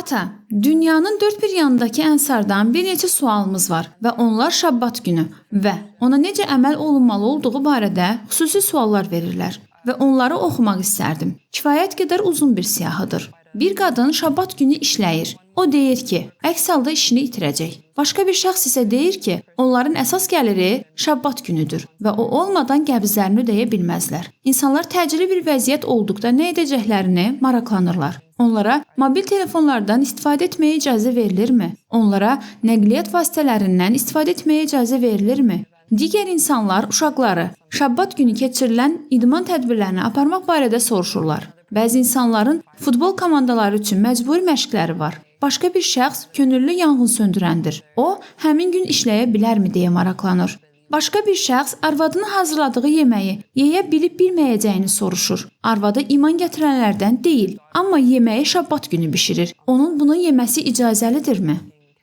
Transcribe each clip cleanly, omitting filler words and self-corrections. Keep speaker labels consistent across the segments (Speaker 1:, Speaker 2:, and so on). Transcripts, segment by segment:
Speaker 1: Ata, dünyanın dörd bir yanındakı ənsardan bir neçə sualımız var və onlar Şabbat günü və ona necə əməl olunmalı olduğu barədə xüsusi suallar verirlər və onları oxumaq istərdim. Kifayət qədər uzun bir siyahıdır. Bir qadın Şabbat günü işləyir. O deyir ki, əks halda işini itirəcək. Başqa bir şəxs isə deyir ki, onların əsas gəliri Şabbat günüdür və o olmadan qəbzlərini ödəyə bilməzlər. İnsanlar təcili bir vəziyyət olduqda nə edəcəklərini maraqlanırlar. Onlara mobil telefonlardan istifadə etməyə icazə verilirmi? Onlara nəqliyyat vasitələrindən istifadə etməyə icazə verilirmi? Digər insanlar uşaqları Şabbat günü keçirilən idman tədbirlərini aparmaq barədə soruşurlar. Bəzi insanların futbol komandaları üçün məcburi məşqləri var. Başqa bir şəxs könüllü yanğın söndürəndir. O, həmin gün işləyə bilərmi deyə maraqlanır. Başqa bir şəxs arvadının hazırladığı yeməyi yeyə bilib-bilməyəcəyini soruşur. Arvadı iman gətirənlərdən deyil, amma yeməyi Şabbat günü bişirir. Onun bunu yeməsi icazəlidirmi?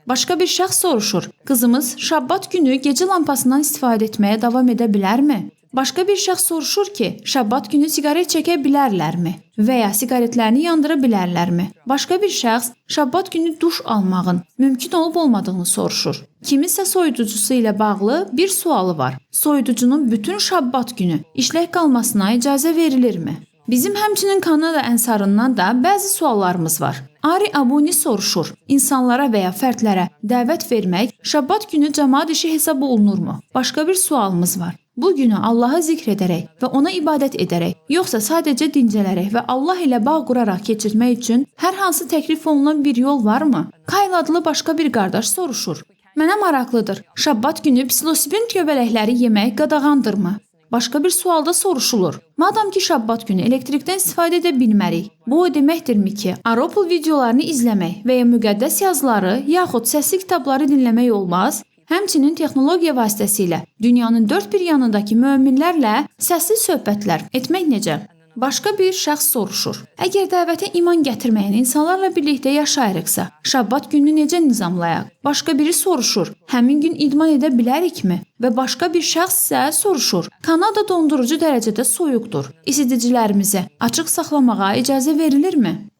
Speaker 1: Başqa bir şəxs soruşur. Qızımız Şabbat günü gecə lampasından istifadə etməyə davam edə bilərmi? Başqa bir şəxs soruşur ki, Şabbat günü siqaret çəkə bilərlərmi və ya siqaretlərini yandıra bilərlərmi? Başqa bir şəxs Şabbat günü duş almağın mümkün olub-olmadığını soruşur. Kiminsə soyuducusu ilə bağlı bir sualı var. Soyuducunun bütün Şabbat günü işlək qalmasına icazə verilirmi? Bizim həmçinin Kanada ənsarından da bəzi suallarımız var. Ari Abuni soruşur. İnsanlara və ya fərdlərə dəvət vermək Şabbat günü cəmaət işi hesab olunurmu? Başqa bir sualımız var. Bu günü Allahı zikr edərək və ona ibadət edərək, yoxsa sadəcə dincələrək və Allah ilə bağ quraraq keçirmək üçün hər hansı təklif olunan bir yol varmı? Kayl adlı başqa bir qardaş soruşur. Mənə maraqlıdır. Şabbat günü psilosibin göbələkləri yemək qadağandırmı? Başqa bir sualda soruşulur. Madam ki Şabbat günü elektrikdən istifadə edə bilmərik. Bu o deməkdirmi ki, Aropl videolarını izləmək və ya müqəddəs yazıları yaxud səsli kitabları dinləmək olmaz? Həmçinin texnologiya vasitəsilə dünyanın dörd bir yanındakı möminlərlə səsli söhbətlər etmək necə? Başqa bir şəxs soruşur. Əgər dəvətə iman gətirməyən insanlarla birlikdə yaşayırıqsa, Şabbat gününü necə nizamlayaq? Başqa biri soruşur. Həmin gün idman edə bilərikmi? Və başqa bir şəxs isə soruşur. Kanada dondurucu dərəcədə soyuqdur. İsidicilərimizi açıq saxlamağa icazə verilirmi?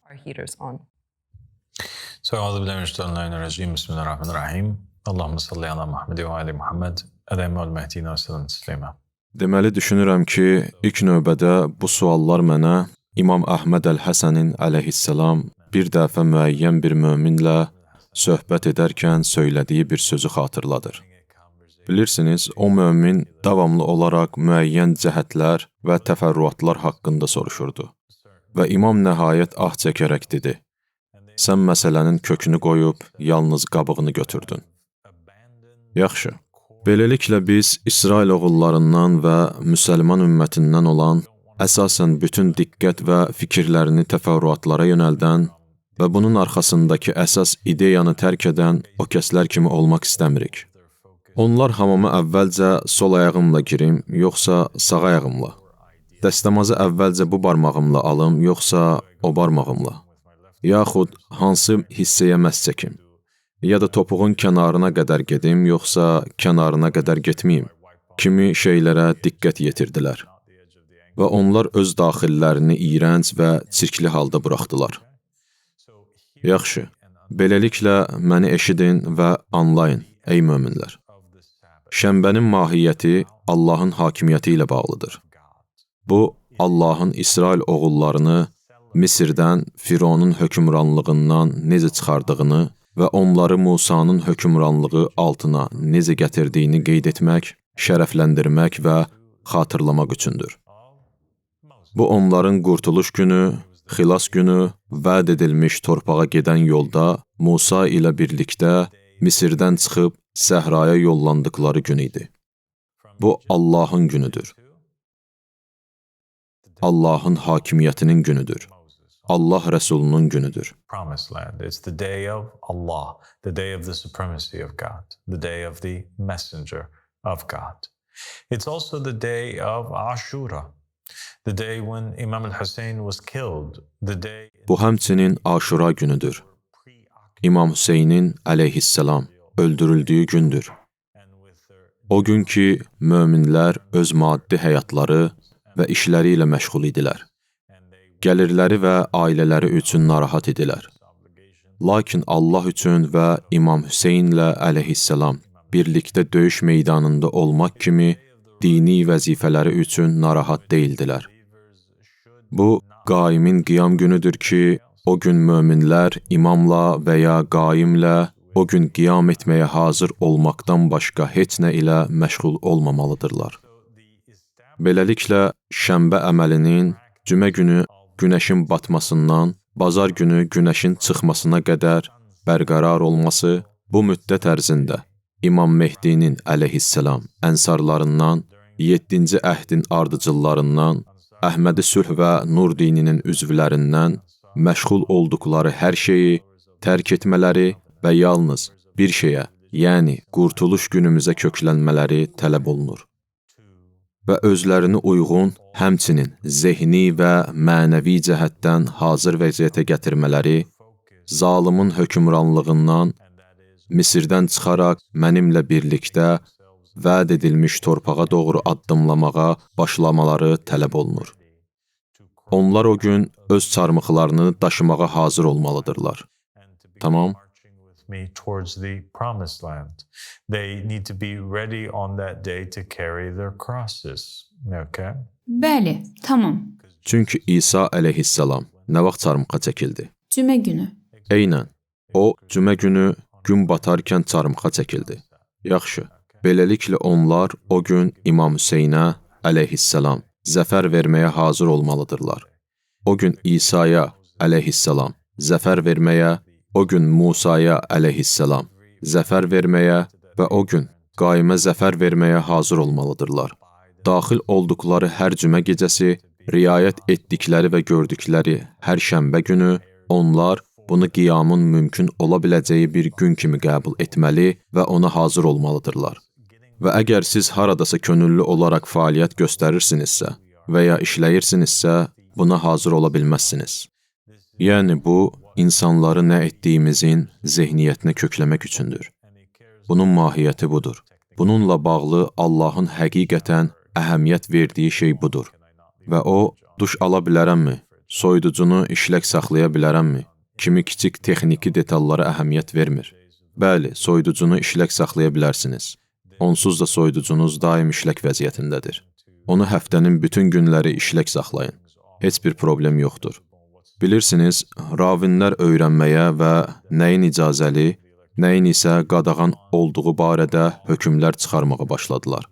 Speaker 2: Bismillahirrahmanirrahim. Allahumma salli ala Muhammed və ali Muhammed. Ədəmə ol-məhdina və sələm təslimə.
Speaker 3: Deməli, düşünürəm ki, ilk növbədə bu suallar mənə İmam Əhməd Əl-Həsənin əleyhissalam bir dəfə müəyyən bir möminlə söhbət edərkən söylədiyi bir sözü xatırladır. Bilirsiniz, o mömin davamlı olaraq müəyyən cəhətlər və təfərrüatlar haqqında soruşurdu. Və imam nəhayət ah çəkərək dedi, sən məsələnin kökünü qoyub, yalnız qabığını götürdün. Yaxşı. Beləliklə biz İsrail oğullarından və müsəlman ümmətindən olan, əsasən bütün diqqət və fikirlərini təfərrüatlara yönəldən və bunun arxasındakı əsas ideyanı tərk edən o kəslər kimi olmaq istəmirik. Onlar hamama əvvəlcə sol ayağımla girim, yoxsa sağ ayağımla. Dəstəmazı əvvəlcə bu barmağımla alım, yoxsa o barmağımla. Yaxud hansı hissəyə məs çəkim. Ya da topuğun kənarına qədər gedim, yoxsa kənarına qədər getməyim. Kimi şeylərə diqqət yetirdilər. Və onlar öz daxillərini iyrənc və çirkli halda buraxdılar. Yaxşı, beləliklə məni eşidin və anlayın, ey möminlər. Şənbənin mahiyyəti Allahın hakimiyyəti ilə bağlıdır. Bu, Allahın İsrail oğullarını Misirdən Fironun hökmranlığından necə çıxardığını və onları Musanın hökmranlığı altına necə gətirdiyini qeyd etmək, şərəfləndirmək və xatırlamaq üçündür. Bu onların qurtuluş günü, xilas günü, vəd edilmiş torpağa gedən yolda Musa ilə birlikdə Misirdən çıxıb səhraya yollandıqları gün idi. Bu Allahın günüdür. Allahın hakimiyyətinin günüdür. Allah Rəsulunun günüdür.
Speaker 2: Promised land. It's the day of Allah, the day of the supremacy of God, the day of the messenger of God. It's also the day of Ashura, the day when Imam al-Hussein was killed, the day...
Speaker 3: Bu həmçinin Aşura günüdür. İmam Hüseynin əleyhissalam öldürüldüyü gündür. O gün ki, möminlər öz maddi həyatları və işləri ilə məşğul idilər. Gəlirləri və ailələri üçün narahat idilər. Lakin Allah üçün və İmam Hüseynlə əleyhissalam birlikdə döyüş meydanında olmaq kimi dini vəzifələri üçün narahat deyildilər. Bu, qaimin qiyam günüdür ki, o gün möminlər imamla və ya qaimlə o gün qiyam etməyə hazır olmaqdan başqa heç nə ilə məşğul olmamalıdırlar. Beləliklə, şənbə əməlinin cümə günü günəşin batmasından, bazar günü günəşin çıxmasına qədər bərqərar olması bu müddət ərzində İmam Mehdinin əleyhissalam ənsarlarından, 7-ci əhdin ardıcıllarından, Əhmədi Sülh və Nur dininin üzvlərindən məşğul olduqları hər şeyi tərk etmələri və yalnız bir şeyə, yəni qurtuluş günümüzə köklənmələri tələb olunur. Və özlərini uyğun, həmçinin zehni və mənəvi cəhətdən hazır vəziyyətə gətirmələri, zalimin hökmranlığından Misirdən çıxaraq mənimlə birlikdə vəd edilmiş torpağa doğru addımlamağa başlamaları tələb olunur. Onlar o gün öz çarmıxlarını daşımağa hazır olmalıdırlar. Tamam?
Speaker 2: Me towards the promised land. They need to be ready on that day to carry their crosses. Okay?
Speaker 1: Bəli, tamam.
Speaker 3: Çünki İsa əleyhissalam nə vaxt çarmıxa çəkildi?
Speaker 1: Cümə günü.
Speaker 3: Eynən, o cümə günü gün batarkən çarmıxa çəkildi. Yaxşı, beləliklə onlar o gün İmam Hüseynə əleyhissalam zəfər verməyə hazır olmalıdırlar. O gün İsa'ya əleyhissalam zəfər verməyə, o gün Musa'ya əleyhissalam zəfər verməyə və o gün qaimə zəfər verməyə hazır olmalıdırlar. Daxil olduqları hər cümə gecəsi, riayət etdikləri və gördükləri hər şənbə günü onlar bunu qiyamın mümkün ola biləcəyi bir gün kimi qəbul etməli və ona hazır olmalıdırlar. Və əgər siz haradasa könüllü olaraq fəaliyyət göstərirsinizsə və ya işləyirsinizsə, buna hazır ola bilməzsiniz. Yəni bu, insanları nə etdiyimizin zehniyyətinə kökləmək üçündür. Bunun mahiyyəti budur. Bununla bağlı Allahın həqiqətən əhəmiyyət verdiyi şey budur. Və o, duş ala bilərəmmi? Soyuducunu işlək saxlaya bilərəmmi? Kimi kiçik texniki detallara əhəmiyyət vermir. Bəli, soyuducunu işlək saxlaya bilərsiniz. Onsuz da soyuducunuz daim işlək vəziyyətindədir. Onu həftənin bütün günləri işlək saxlayın. Heç bir problem yoxdur. Bilirsiniz, ravinlər öyrənməyə və nəyin icazəli, nəyin isə qadağan olduğu barədə hökmlər çıxarmağa başladılar.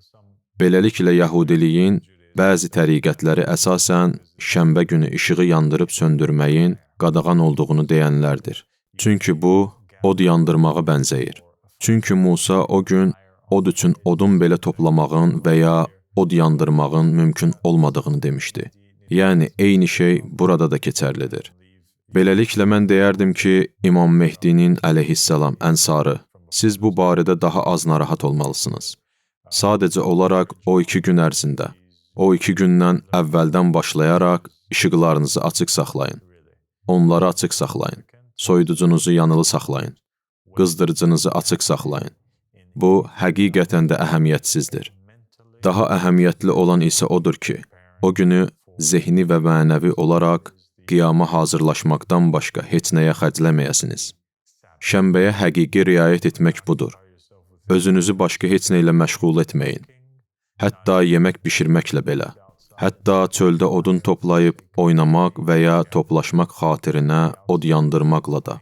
Speaker 3: Beləliklə, yəhudiliyin bəzi təriqətləri əsasən şənbə günü işığı yandırıb söndürməyin qadağan olduğunu deyənlərdir. Çünki bu, od yandırmağa bənzəyir. Çünki Musa o gün od üçün odun belə toplamağın və ya od yandırmağın mümkün olmadığını demişdi. Yəni, eyni şey burada da keçərlidir. Beləliklə, mən deyərdim ki, İmam Mehdinin əleyhissalam ənsarı, siz bu barədə daha az narahat olmalısınız. Sadəcə olaraq o 2 gün ərzində, o 2 gündən əvvəldən başlayaraq işıqlarınızı açıq saxlayın. Onları açıq saxlayın. Soyuducunuzu yanılı saxlayın. Qızdırıcınızı açıq saxlayın. Bu, həqiqətən də əhəmiyyətsizdir. Daha əhəmiyyətli olan isə odur ki, o günü zehni və mənəvi olaraq qiyama hazırlaşmaqdan başqa heç nəyə xərcləməyəsiniz. Şənbəyə həqiqi riayət etmək budur. Özünüzü başqa heç nə ilə məşğul etməyin. Hətta yemək bişirməklə belə. Hətta çöldə odun toplayıb oynamaq və ya toplaşmaq xatirinə od yandırmaqla da.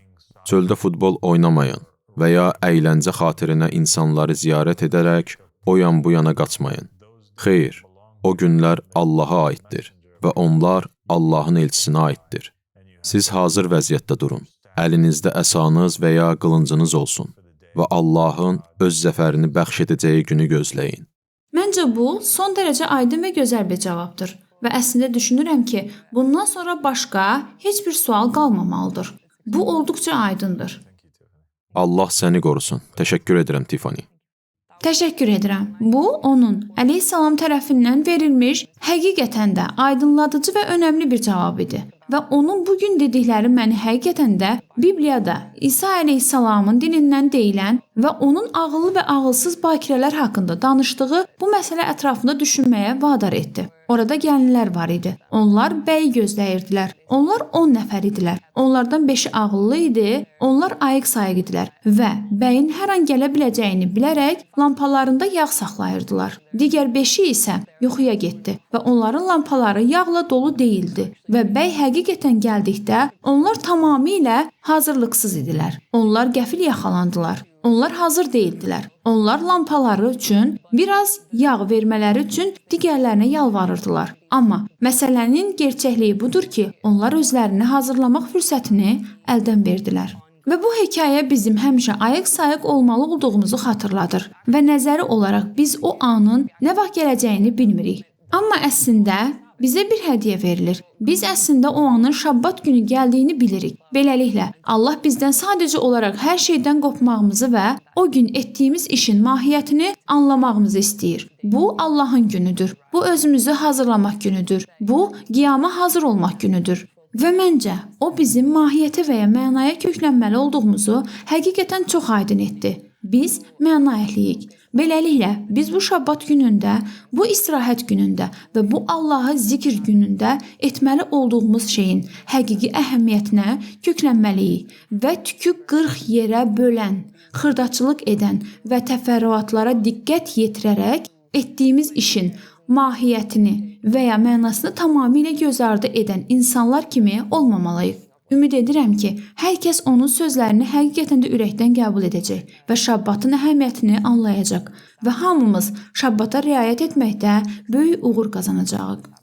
Speaker 3: Çöldə futbol oynamayın və ya əyləncə xatirinə insanları ziyarət edərək o yan bu yana qaçmayın. Xeyr, o günlər Allaha aiddir və onlar Allahın elçisinə aiddir. Siz hazır vəziyyətdə durun. Əlinizdə əsanız və ya qılıncınız olsun və Allahın öz zəfərini bəxş edəcəyi günü gözləyin.
Speaker 1: Məncə bu son dərəcə aydın və gözəl bir cavabdır və əslində düşünürəm ki, bundan sonra başqa heç bir sual qalmamalıdır. Bu olduqca aydındır.
Speaker 3: Allah səni qorusun. Təşəkkür edirəm, Tiffany.
Speaker 1: Təşəkkür edirəm. Bu, onun əleyhissalam tərəfindən verilmiş həqiqətən də aydınladıcı və önəmli bir cavab idi. Və onun bugün dedikləri məni həqiqətən də Bibliyada İsa əleyhissalamın dilindən deyilən və onun ağıllı və ağılsız bakirələr haqqında danışdığı bu məsələ ətrafında düşünməyə vadar etdi. Orada gəlinlər var idi. Onlar bəyi gözləyirdilər. Onlar 10 nəfər idilər. Onlardan 5-i ağıllı idi. Onlar ayıq-sayıq idilər və bəyin hər an gələ biləcəyini bilərək lampalarında yağ saxlayırdılar. Digər 5-i isə yuxuya getdi və onların lampaları yağla dolu değildi və bəy həqiqətən gəldikdə onlar tamamilə hazırlıqsız idilər. Onlar qəfil yaxalandılar. Onlar hazır değildilər. Onlar lampaları üçün biraz yağ vermələri üçün digərlərinə yalvarırdılar. Amma məsələnin gerçəkliyi budur ki, onlar özlərini hazırlamaq fürsətini əldən verdilər. Və bu hekayə bizim həmişə ayıq-sayıq olmalı olduğumuzu xatırladır və nəzəri olaraq biz o anın nə vaxt gələcəyini bilmirik. Amma əslində bizə bir hədiyyə verilir. Biz əslində o anın Şabbat günü gəldiyini bilirik. Beləliklə, Allah bizdən sadəcə olaraq hər şeydən qopmağımızı və o gün etdiyimiz işin mahiyyətini anlamağımızı istəyir. Bu Allahın günüdür. Bu özümüzü hazırlamaq günüdür. Bu qiyama hazır olmaq günüdür. Və məncə, o bizim mahiyyətə və ya mənaya köklənməli olduğumuzu həqiqətən çox aydın etdi. Biz məna əhliyik. Beləliklə, biz bu Şabbat günündə, bu istirahət günündə və bu Allahı zikr günündə etməli olduğumuz şeyin həqiqi əhəmiyyətinə köklənməliyik və tükü 40 yerə bölən, xırdaçılıq edən və təfərrüatlara diqqət yetirərək etdiyimiz işin mahiyyətini və ya mənasını tamamilə göz ardı edən insanlar kimi olmamalıyıq. Ümid edirəm ki, hər kəs onun sözlərini həqiqətən də ürəkdən qəbul edəcək və Şabbatın əhəmiyyətini anlayacaq və hamımız Şabbata riayət etməkdə böyük uğur qazanacağıq.